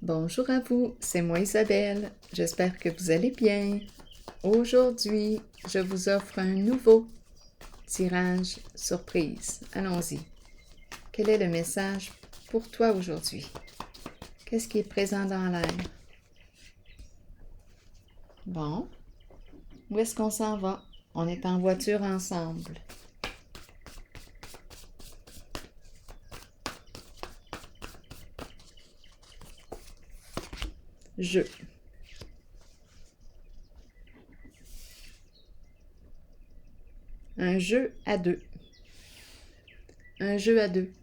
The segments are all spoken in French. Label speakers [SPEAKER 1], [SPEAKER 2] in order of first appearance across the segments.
[SPEAKER 1] Bonjour à vous, c'est moi Isabelle. J'espère que vous allez bien. Aujourd'hui, je vous offre un nouveau tirage surprise. Allons-y. Quel est le message pour toi aujourd'hui? Qu'est-ce qui est présent dans l'air? Bon, où est-ce qu'on s'en va? On est en voiture ensemble. Jeu. Un jeu à deux. Un jeu à deux.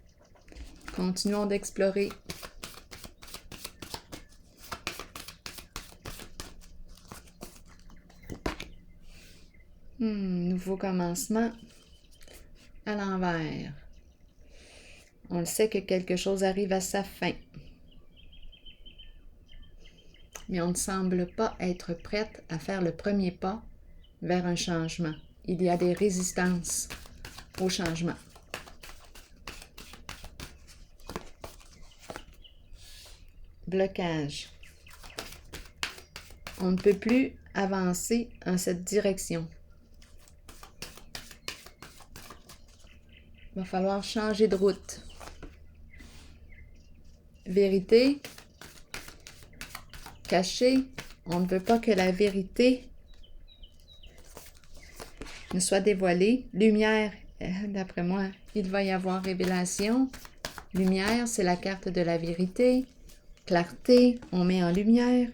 [SPEAKER 1] Continuons d'explorer. Nouveau commencement à l'envers. On le sait que quelque chose arrive à sa fin. Mais on ne semble pas être prête à faire le premier pas vers un changement. Il y a des résistances au changement. Blocage. On ne peut plus avancer en cette direction. Il va falloir changer de route. Vérité. Cachée. On ne veut pas que la vérité ne soit dévoilée. Lumière. D'après moi, il va y avoir révélation. Lumière, c'est la carte de la vérité. Clarté, on met en lumière.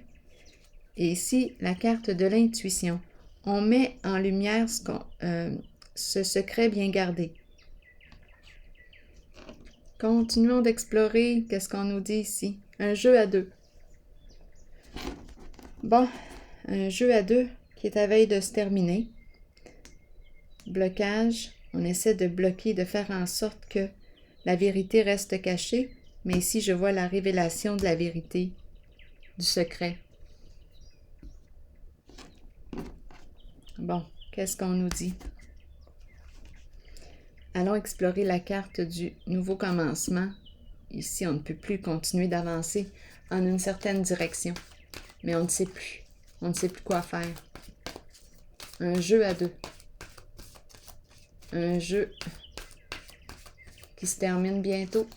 [SPEAKER 1] Et ici, la carte de l'intuition. On met en lumière ce secret bien gardé. Continuons d'explorer. Qu'est-ce qu'on nous dit ici? Un jeu à deux. Bon, un jeu à deux qui est à veille de se terminer. Blocage. On essaie de bloquer, de faire en sorte que la vérité reste cachée. Mais ici, je vois la révélation de la vérité, du secret. Bon, qu'est-ce qu'on nous dit? Allons explorer la carte du nouveau commencement. Ici, on ne peut plus continuer d'avancer en une certaine direction. Mais on ne sait plus. On ne sait plus quoi faire. Un jeu à deux. Un jeu qui se termine bientôt.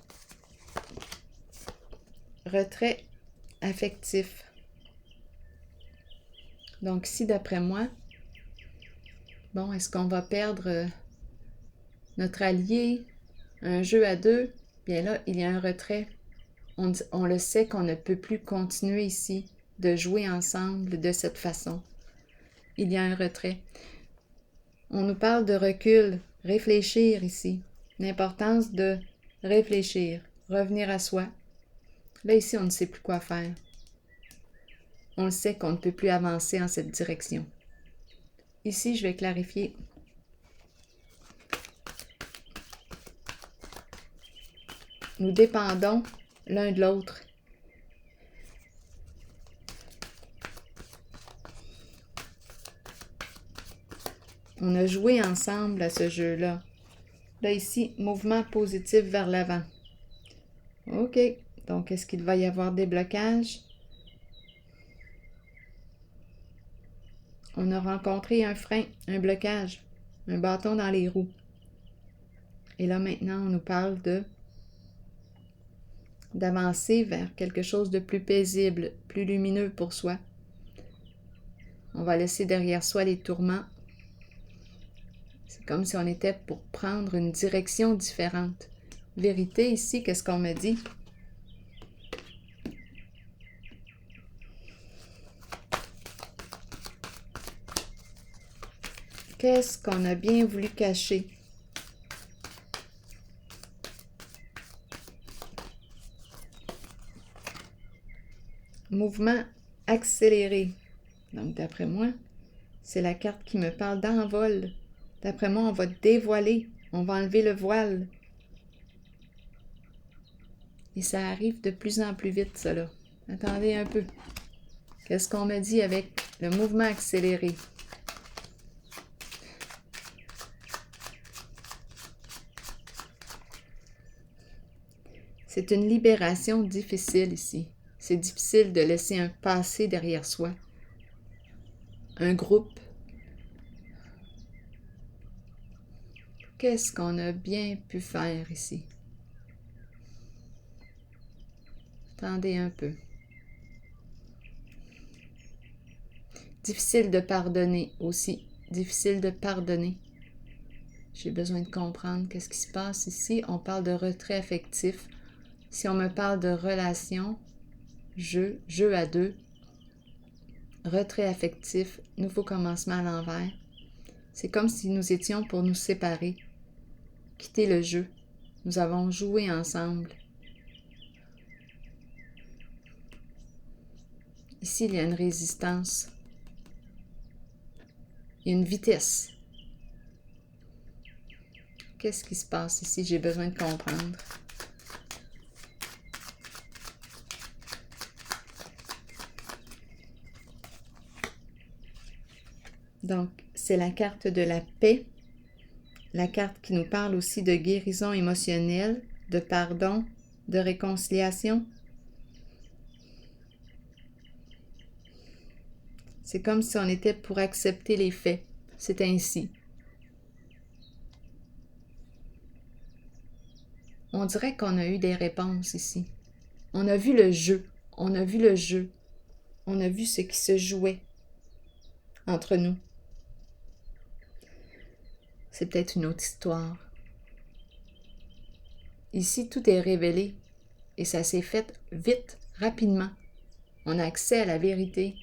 [SPEAKER 1] Retrait affectif. Donc ici, d'après moi, bon, est-ce qu'on va perdre notre allié? Un jeu à deux, bien là, il y a un retrait. On le sait qu'on ne peut plus continuer ici de jouer ensemble de cette façon. Il y a un retrait. On nous parle de recul, réfléchir ici. L'importance de réfléchir, revenir à soi. Là, ici, on ne sait plus quoi faire. On le sait qu'on ne peut plus avancer en cette direction. Ici, je vais clarifier. Nous dépendons l'un de l'autre. On a joué ensemble à ce jeu-là. Là, ici, mouvement positif vers l'avant. OK. Donc, est-ce qu'il va y avoir des blocages? On a rencontré un frein, un blocage, un bâton dans les roues. Et là, maintenant, on nous parle d'avancer vers quelque chose de plus paisible, plus lumineux pour soi. On va laisser derrière soi les tourments. C'est comme si on était pour prendre une direction différente. Vérité ici, qu'est-ce qu'on me dit? Qu'est-ce qu'on a bien voulu cacher? Mouvement accéléré. Donc, d'après moi, c'est la carte qui me parle d'envol. D'après moi, on va dévoiler, on va enlever le voile. Et ça arrive de plus en plus vite, cela. Attendez un peu. Qu'est-ce qu'on me dit avec le mouvement accéléré? C'est une libération difficile ici. C'est difficile de laisser un passé derrière soi. Un groupe. Qu'est-ce qu'on a bien pu faire ici? Attendez un peu. Difficile de pardonner aussi. Difficile de pardonner. J'ai besoin de comprendre qu'est-ce qui se passe ici. On parle de retrait affectif. Si on me parle de relation, jeu à deux, retrait affectif, nouveau commencement à l'envers. C'est comme si nous étions pour nous séparer, quitter le jeu. Nous avons joué ensemble. Ici, il y a une résistance. Il y a une vitesse. Qu'est-ce qui se passe ici? J'ai besoin de comprendre. Donc, c'est la carte de la paix, la carte qui nous parle aussi de guérison émotionnelle, de pardon, de réconciliation. C'est comme si on était pour accepter les faits. C'est ainsi. On dirait qu'on a eu des réponses ici. On a vu le jeu. On a vu le jeu. On a vu ce qui se jouait entre nous. C'est peut-être une autre histoire. Ici, tout est révélé et ça s'est fait vite, rapidement. On a accès à la vérité.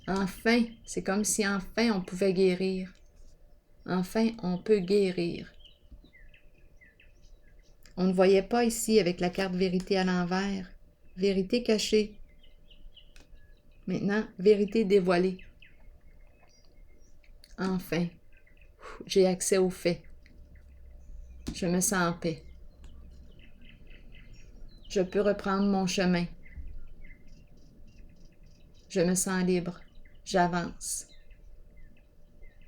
[SPEAKER 1] Enfin, c'est comme si enfin on pouvait guérir. Enfin, on peut guérir. On ne voyait pas ici avec la carte vérité à l'envers. Vérité cachée. Maintenant, vérité dévoilée. Enfin, j'ai accès aux faits. Je me sens en paix. Je peux reprendre mon chemin. Je me sens libre. J'avance.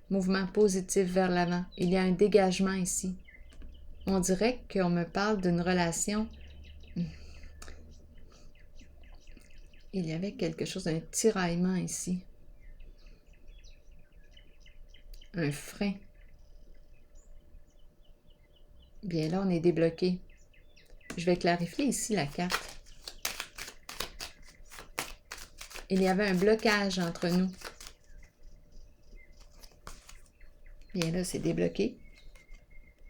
[SPEAKER 1] Mouvement positif vers l'avant. Il y a un dégagement ici. On dirait qu'on me parle d'une relation. Il y avait quelque chose, un tiraillement ici. Un frein. Bien là, on est débloqué. Je vais clarifier ici la carte. Il y avait un blocage entre nous. Bien là, c'est débloqué.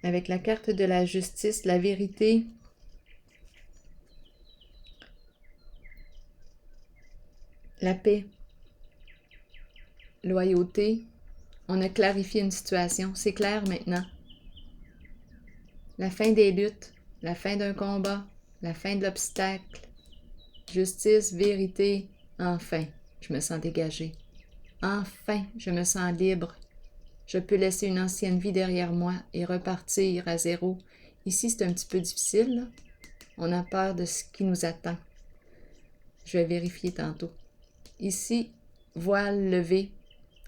[SPEAKER 1] Avec la carte de la justice, la vérité. La paix. Loyauté. On a clarifié une situation. C'est clair maintenant. La fin des luttes. La fin d'un combat. La fin de l'obstacle. Justice, vérité. Enfin, je me sens dégagée. Enfin, je me sens libre. Je peux laisser une ancienne vie derrière moi et repartir à zéro. Ici, c'est un petit peu difficile, là. On a peur de ce qui nous attend. Je vais vérifier tantôt. Ici, voile levé,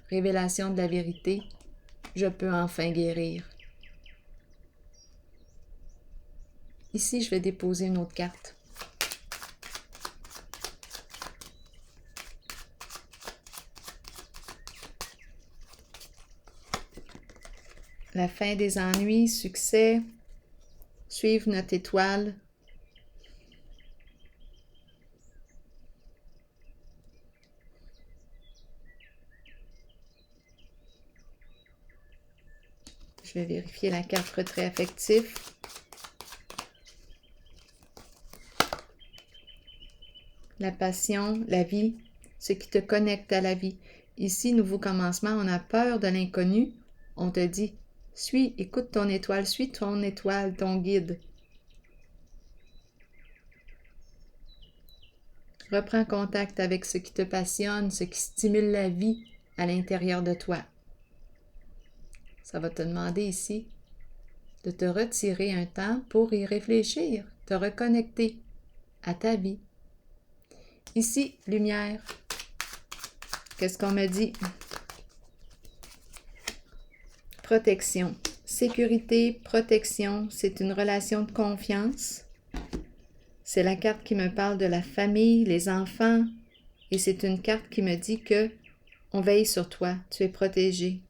[SPEAKER 1] révélation de la vérité. Je peux enfin guérir. Ici, je vais déposer une autre carte. La fin des ennuis, succès, suivre notre étoile. Je vais vérifier la carte retrait affectif. La passion, la vie, ce qui te connecte à la vie. Ici, nouveau commencement, on a peur de l'inconnu. On te dit, écoute ton étoile, suis ton étoile, ton guide. Reprends contact avec ce qui te passionne, ce qui stimule la vie à l'intérieur de toi. Ça va te demander ici de te retirer un temps pour y réfléchir, te reconnecter à ta vie. Ici, lumière. Qu'est-ce qu'on me dit? « Sécurité, protection, c'est une relation de confiance. C'est la carte qui me parle de la famille, les enfants, et c'est une carte qui me dit que on veille sur toi, tu es protégé.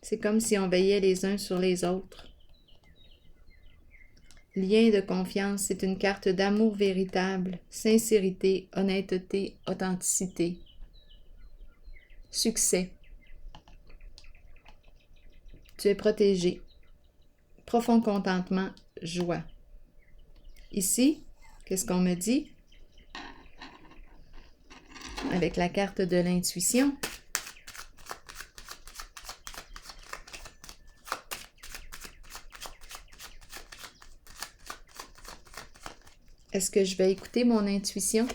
[SPEAKER 1] C'est comme si on veillait les uns sur les autres. Lien de confiance, c'est une carte d'amour véritable, sincérité, honnêteté, authenticité. Succès. Tu es protégé. Profond contentement, joie. Ici, qu'est-ce qu'on me dit? Avec la carte de l'intuition. Est-ce que je vais écouter mon intuition?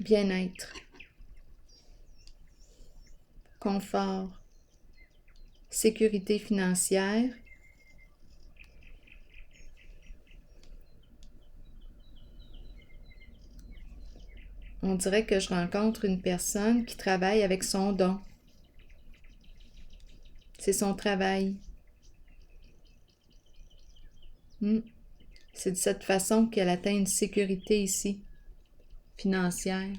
[SPEAKER 1] Bien-être. Confort. Sécurité financière. On dirait que je rencontre une personne qui travaille avec son don. C'est son travail. C'est de cette façon qu'elle atteint une sécurité ici, financière.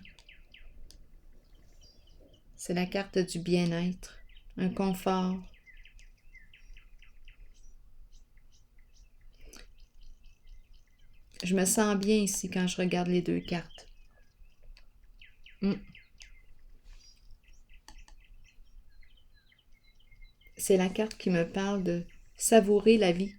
[SPEAKER 1] C'est la carte du bien-être, un confort. Je me sens bien ici quand je regarde les deux cartes. C'est la carte qui me parle de savourer la vie.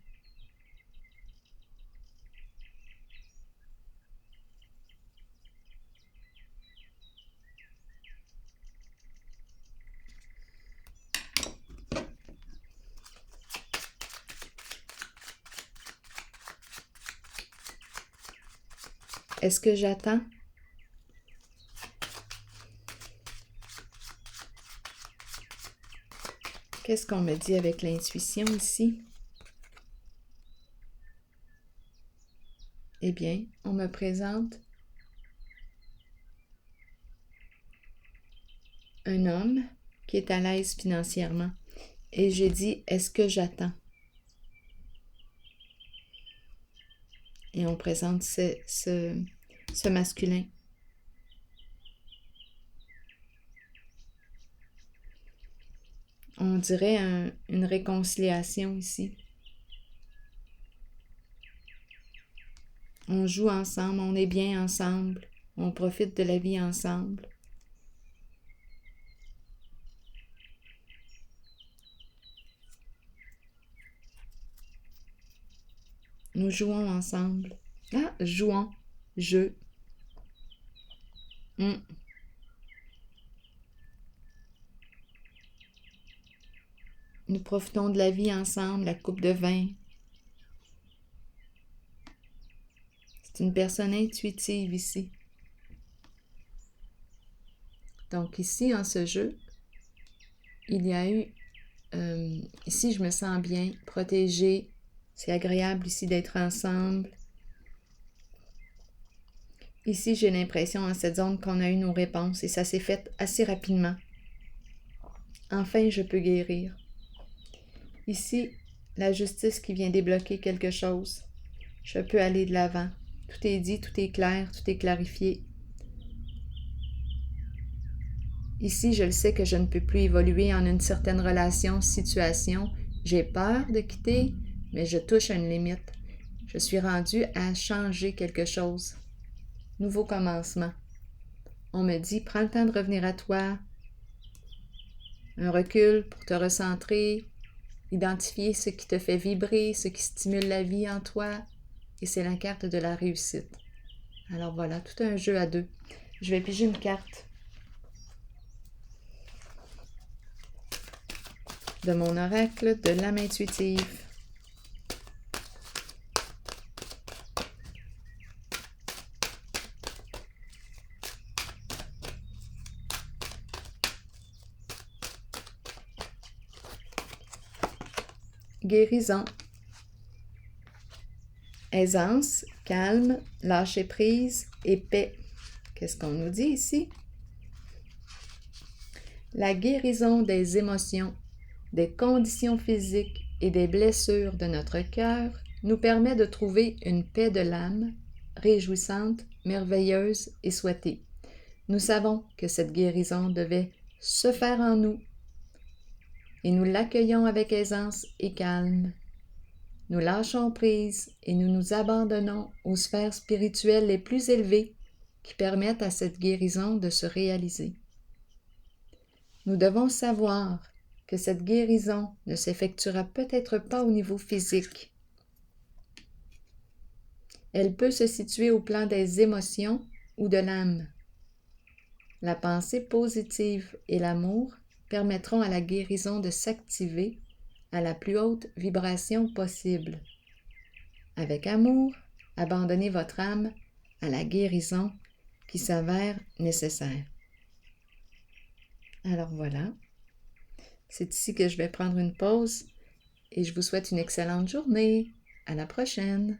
[SPEAKER 1] Est-ce que j'attends? Qu'est-ce qu'on me dit avec l'intuition ici? Eh bien, on me présente un homme qui est à l'aise financièrement. Et j'ai dit, est-ce que j'attends? Et on présente ce masculin. On dirait une réconciliation ici. On joue ensemble, on est bien ensemble, on profite de la vie ensemble. Nous jouons ensemble. Ah, jouons, jeu. Nous profitons de la vie ensemble, la coupe de vin. C'est une personne intuitive ici. Donc ici, en ce jeu, il y a eu... ici, je me sens bien, protégée. C'est agréable ici d'être ensemble. Ici, j'ai l'impression en cette zone qu'on a eu nos réponses et ça s'est fait assez rapidement. Enfin, je peux guérir. Ici, la justice qui vient débloquer quelque chose. Je peux aller de l'avant. Tout est dit, tout est clair, tout est clarifié. Ici, je le sais que je ne peux plus évoluer en une certaine relation, situation. J'ai peur de quitter, mais je touche à une limite. Je suis rendue à changer quelque chose. Nouveau commencement. On me dit, prends le temps de revenir à toi. Un recul pour te recentrer, identifier ce qui te fait vibrer, ce qui stimule la vie en toi. Et c'est la carte de la réussite. Alors voilà, tout un jeu à deux. Je vais piger une carte de mon oracle de l'âme intuitive. Guérison. Aisance, calme, lâcher prise et paix. Qu'est-ce qu'on nous dit ici? La guérison des émotions, des conditions physiques et des blessures de notre cœur nous permet de trouver une paix de l'âme, réjouissante, merveilleuse et souhaitée. Nous savons que cette guérison devait se faire en nous et nous l'accueillons avec aisance et calme. Nous lâchons prise et nous nous abandonnons aux sphères spirituelles les plus élevées qui permettent à cette guérison de se réaliser. Nous devons savoir que cette guérison ne s'effectuera peut-être pas au niveau physique. Elle peut se situer au plan des émotions ou de l'âme. La pensée positive et l'amour permettront à la guérison de s'activer à la plus haute vibration possible. Avec amour, abandonnez votre âme à la guérison qui s'avère nécessaire. Alors voilà, c'est ici que je vais prendre une pause et je vous souhaite une excellente journée. À la prochaine!